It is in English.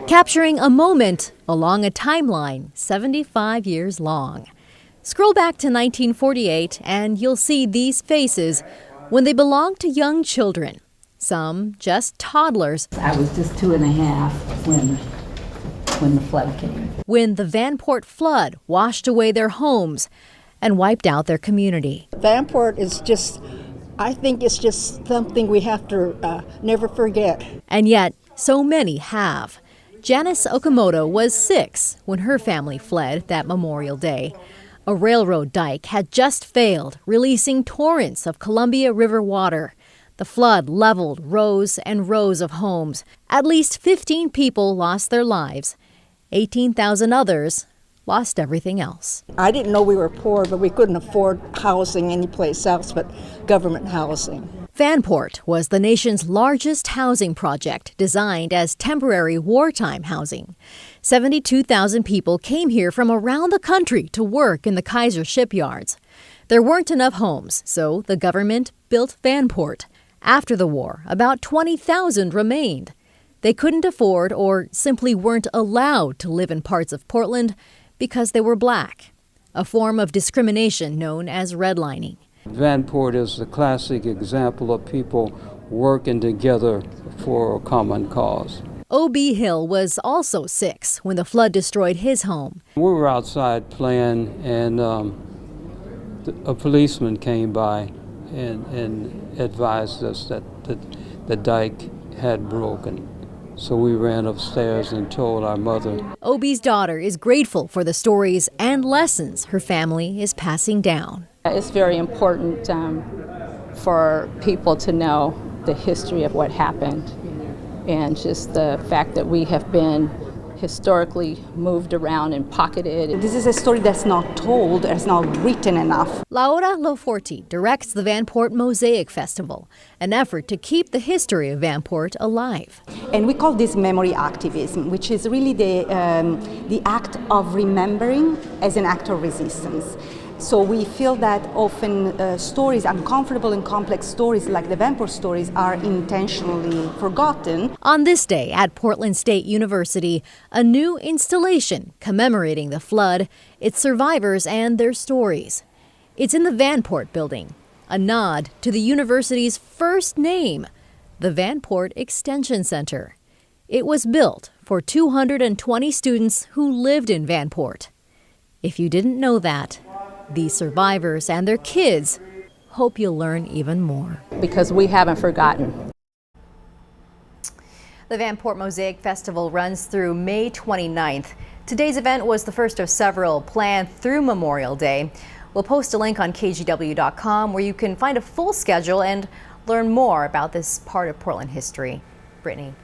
capturing a moment along a timeline 75 years long. Scroll back to 1948 and you'll see these faces when they belonged to young children, some just toddlers. I was just 2.5 when the flood came. When the Vanport flood washed away their homes and wiped out their community. Vanport is just, I think it's just something we have to never forget. And yet, so many have. Janice Okamoto was 6 when her family fled that Memorial Day. A railroad dike had just failed, releasing torrents of Columbia River water. The flood leveled rows and rows of homes. At least 15 people lost their lives. 18,000 others lost everything else. I didn't know we were poor, but we couldn't afford housing anyplace else but government housing. Vanport was the nation's largest housing project designed as temporary wartime housing. 72,000 people came here from around the country to work in the Kaiser Shipyards. There weren't enough homes, so the government built Vanport. After the war, about 20,000 remained. They couldn't afford or simply weren't allowed to live in parts of Portland because they were black, a form of discrimination known as redlining. Vanport is the classic example of people working together for a common cause. O.B. Hill was also 6 when the flood destroyed his home. We were outside playing and a policeman came by and advised us that the dike had broken. So we ran upstairs and told our mother. O.B.'s daughter is grateful for the stories and lessons her family is passing down. It's very important for people to know the history of what happened and just the fact that we have been historically moved around and pocketed. This is a story that's not told, it's not written enough. Laura Loforti directs the Vanport Mosaic Festival, an effort to keep the history of Vanport alive. And we call this memory activism, which is really the act of remembering as an act of resistance. So we feel that often stories, uncomfortable and complex stories like the Vanport stories, are intentionally forgotten. On this day at Portland State University, a new installation commemorating the flood, its survivors and their stories. It's in the Vanport building, a nod to the university's first name, the Vanport Extension Center. It was built for 220 students who lived in Vanport. If you didn't know that, these survivors and their kids hope you'll learn even more. Because we haven't forgotten. The Vanport Mosaic Festival runs through May 29th. Today's event was the first of several planned through Memorial Day. We'll post a link on kgw.com where you can find a full schedule and learn more about this part of Portland history. Brittany.